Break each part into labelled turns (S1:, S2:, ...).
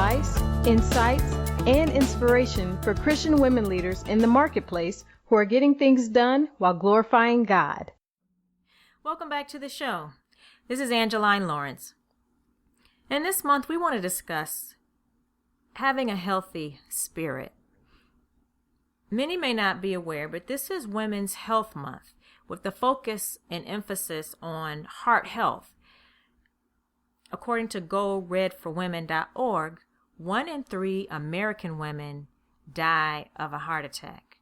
S1: advice, insights, and inspiration for Christian women leaders in the marketplace who are getting things done while glorifying God.
S2: Welcome back to the show. This is Angeline Lawrence. And this month we want to discuss having a healthy spirit. Many may not be aware, but this is Women's Health Month with the focus and emphasis on heart health. According to GoRedForWomen.org, 1 in 3 American women die of a heart attack.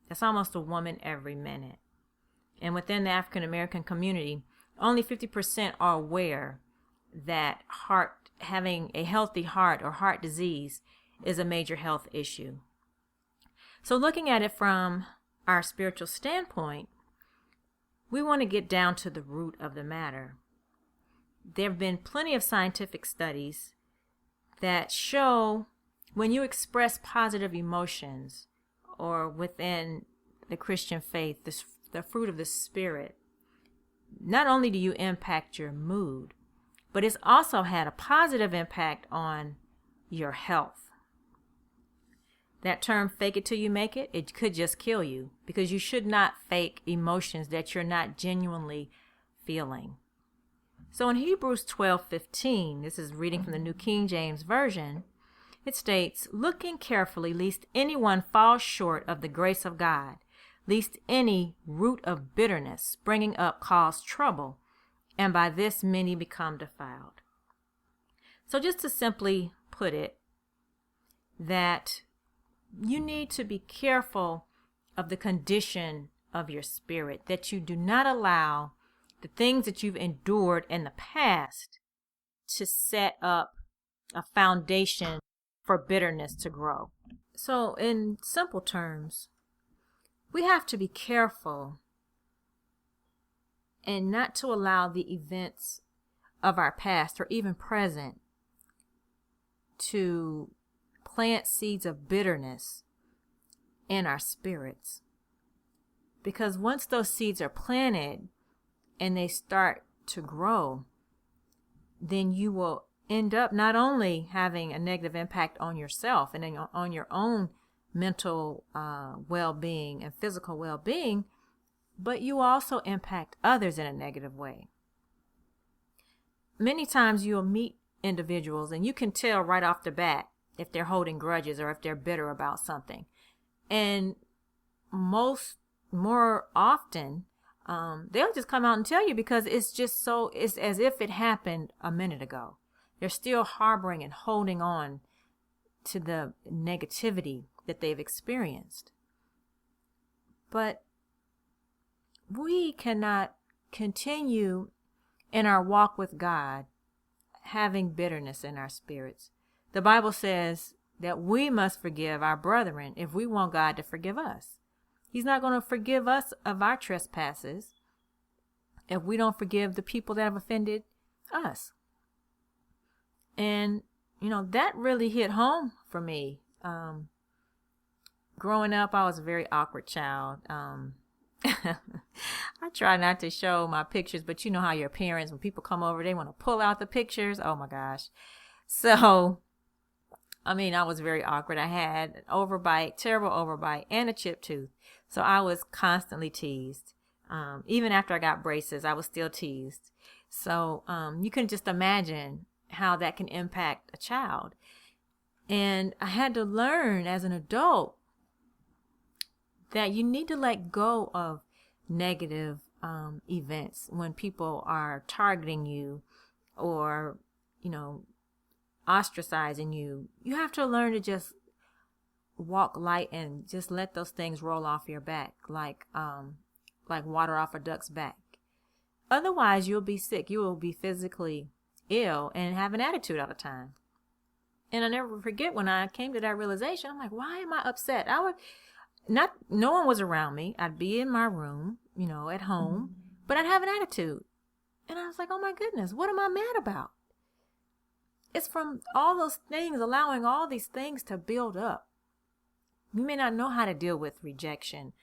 S2: That's almost a woman every minute. And within the African American community, only 50% are aware that having a healthy heart or heart disease is a major health issue. So looking at it from our spiritual standpoint, we want to get down to the root of the matter. There have been plenty of scientific studies that show when you express positive emotions, or within the Christian faith, the fruit of the Spirit, not only do you impact your mood, but it's also had a positive impact on your health. That term, fake it till you make it, it could just kill you, because you should not fake emotions that you're not genuinely feeling. So in Hebrews 12:15, this is reading from the New King James Version, it states, "Looking carefully, lest anyone fall short of the grace of God, lest any root of bitterness springing up cause trouble, and by this many become defiled." So just to simply put it, that you need to be careful of the condition of your spirit, that you do not allow the things that you've endured in the past to set up a foundation for bitterness to grow. So in simple terms, we have to be careful and not to allow the events of our past or even present to plant seeds of bitterness in our spirits. Because once those seeds are planted and they start to grow, then you will end up not only having a negative impact on yourself and on your own mental well-being and physical well-being, but you also impact others in a negative way. Many times you'll meet individuals and you can tell right off the bat if they're holding grudges or if they're bitter about something. And more often, they'll just come out and tell you, because it's as if it happened a minute ago. They're still harboring and holding on to the negativity that they've experienced. But we cannot continue in our walk with God having bitterness in our spirits. The Bible says that we must forgive our brethren if we want God to forgive us. He's not going to forgive us of our trespasses if we don't forgive the people that have offended us. And, that really hit home for me. Growing up, I was a very awkward child. I try not to show my pictures, but you know how your parents, when people come over, they want to pull out the pictures. Oh my gosh. So, I was very awkward. I had an overbite, terrible overbite, and a chipped tooth. So I was constantly teased. Even after I got braces, I was still teased. So you can just imagine how that can impact a child. And I had to learn as an adult that you need to let go of negative events when people are targeting you or, ostracizing you. You have to learn to just walk light and just let those things roll off your back like water off a duck's back. Otherwise, you'll be sick. You will be physically ill and have an attitude all the time. And I never forget when I came to that realization, I'm like, why am I upset? No one was around me. I'd be in my room, at home, but I'd have an attitude. And I was like, oh my goodness, what am I mad about? It's from all those things, allowing all these things to build up. You may not know how to deal with rejection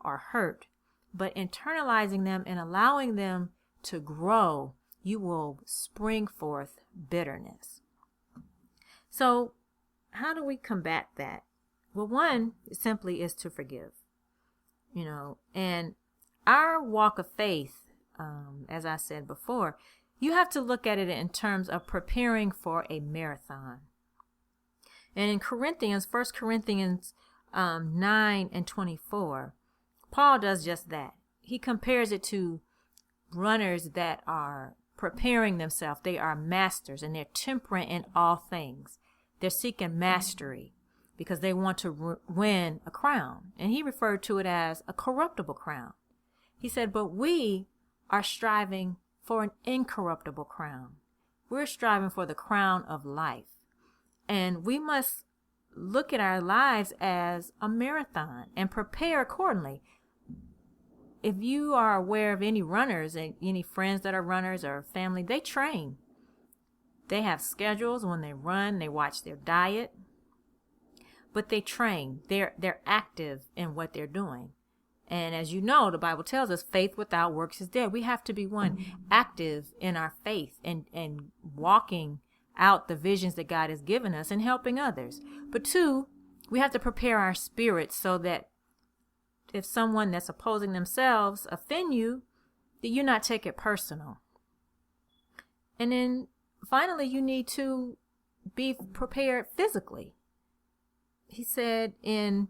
S2: or hurt, but internalizing them and allowing them to grow, you will spring forth bitterness. So how do we combat that? Well, one simply is to forgive, and our walk of faith, as I said before, you have to look at it in terms of preparing for a marathon. And in Corinthians, 1 Corinthians 9:24, Paul does just that. He compares it to runners that are preparing themselves. They are masters and they're temperate in all things. They're seeking mastery because they want to win a crown. And he referred to it as a corruptible crown. He said, but we are striving for an incorruptible crown. We're striving for the crown of life. And we must look at our lives as a marathon and prepare accordingly. If you are aware of any runners and any friends that are runners or family, they train. They have schedules when they run. They watch their diet. But they train. They're active in what they're doing. And as you know, the Bible tells us faith without works is dead. We have to be active in our faith and walking out the visions that God has given us and helping others. But two, we have to prepare our spirits so that if someone that's opposing themselves offend you, that you not take it personal. And then finally, you need to be prepared physically. He said in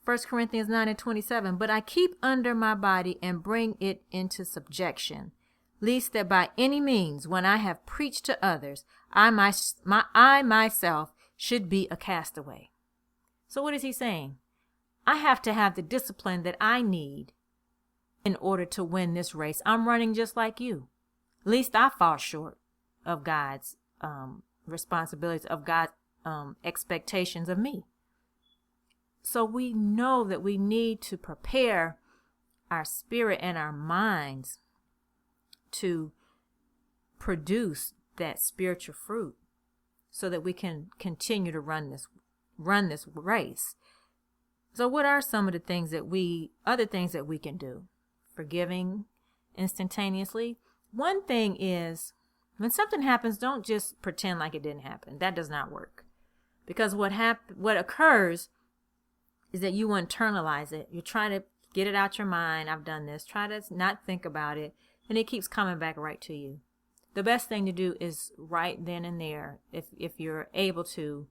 S2: 1 Corinthians 9:27, but I keep under my body and bring it into subjection, lest that by any means, when I have preached to others, I myself should be a castaway. So what is he saying? I have to have the discipline that I need in order to win this race. I'm running just like you. Least I fall short of God's responsibilities, of God's expectations of me. So we know that we need to prepare our spirit and our minds to produce that spiritual fruit so that we can continue to run this race. So what are some of the other things that we can do? Forgiving instantaneously. One thing is, when something happens, don't just pretend like it didn't happen. That does not work. Because what occurs is that you internalize it. You're trying to get it out your mind. I've done this. Try to not think about it. And it keeps coming back right to you. The best thing to do is right then and there, if you're able to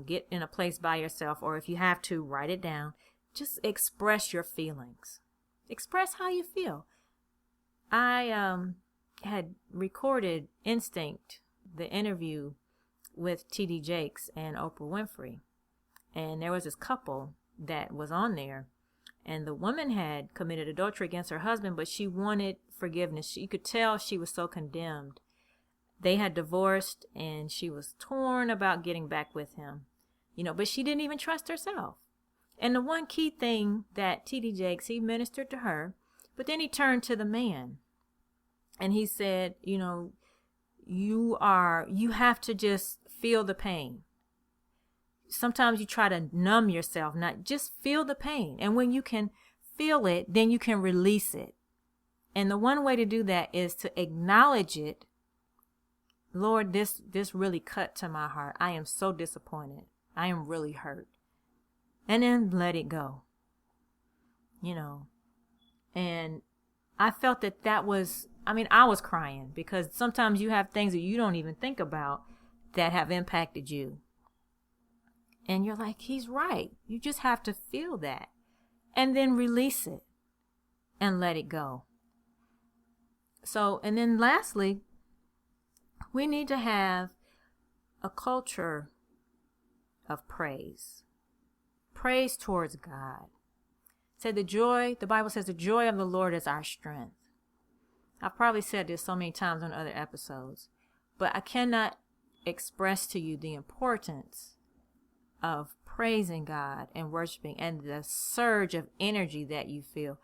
S2: get in a place by yourself, or if you have to, write it down. Just express your feelings. Express how you feel. I had recorded Instinct, the interview with T.D. Jakes and Oprah Winfrey. And there was this couple that was on there. And the woman had committed adultery against her husband, but she wanted forgiveness. You could tell she was so condemned. They had divorced, and she was torn about getting back with him. But she didn't even trust herself. And the one key thing that T.D. Jakes, he ministered to her, but then he turned to the man. And he said, you have to just feel the pain. Sometimes you try to numb yourself, not just feel the pain. And when you can feel it, then you can release it. And the one way to do that is to acknowledge it. Lord, this really cut to my heart. I am so disappointed. I am really hurt. And then let it go. And I felt that was, I was crying because sometimes you have things that you don't even think about that have impacted you. And you're like, he's right. You just have to feel that and then release it and let it go. So, and then lastly, we need to have a culture of praise. Praise towards God. The Bible says the joy of the Lord is our strength. I've probably said this so many times on other episodes, but I cannot express to you the importance of praising God and worshiping and the surge of energy that you feel.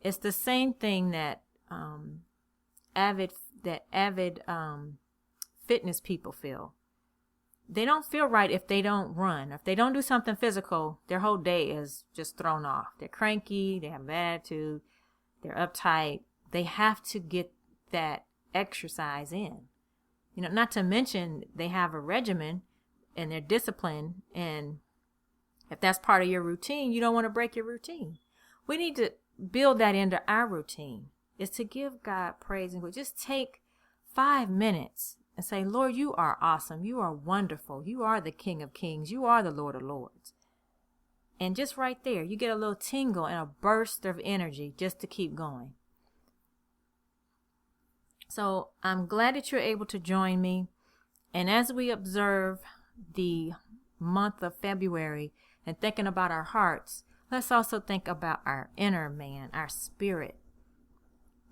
S2: It's the same thing that avid fitness people feel. They don't feel right if they don't run. If they don't do something physical, their whole day is just thrown off. They're cranky, they have an attitude, they're uptight. They have to get that exercise in. Not to mention they have a regimen and they're disciplined. And if that's part of your routine, you don't want to break your routine. We need to build that into our routine, is to give God praise and glory. Just take 5 minutes and say, Lord, you are awesome. You are wonderful. You are the King of Kings. You are the Lord of Lords. And just right there, you get a little tingle and a burst of energy just to keep going. So I'm glad that you're able to join me. And as we observe the month of February and thinking about our hearts, let's also think about our inner man, our spirit,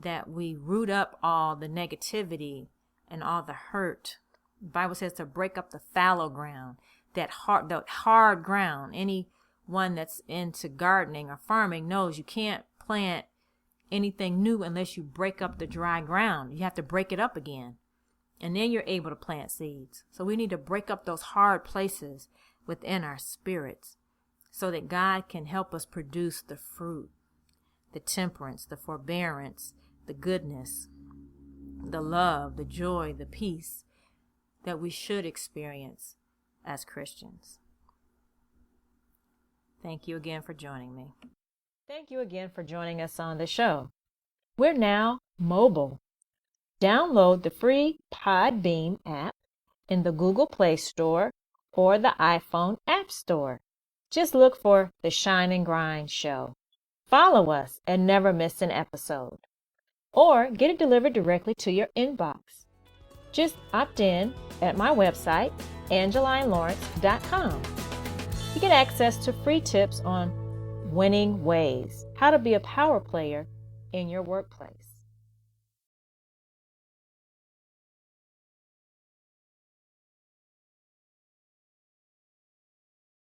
S2: that we root up all the negativity and all the hurt. The Bible says to break up the fallow ground, that hard ground. Anyone that's into gardening or farming knows you can't plant anything new unless you break up the dry ground. You have to break it up again, and then you're able to plant seeds. So we need to break up those hard places within our spirits so that God can help us produce the fruit, the temperance, the forbearance, the goodness, the love, the joy, the peace that we should experience as Christians. Thank you again for joining me. Thank you again for joining us on the show. We're now mobile. Download the free Podbean app in the Google Play Store or the iPhone App Store. Just look for The Shine and Grind Show. Follow us and never miss an episode. Or get it delivered directly to your inbox. Just opt in at my website, AngelineLawrence.com. You get access to free tips on winning ways, how to be a power player in your workplace.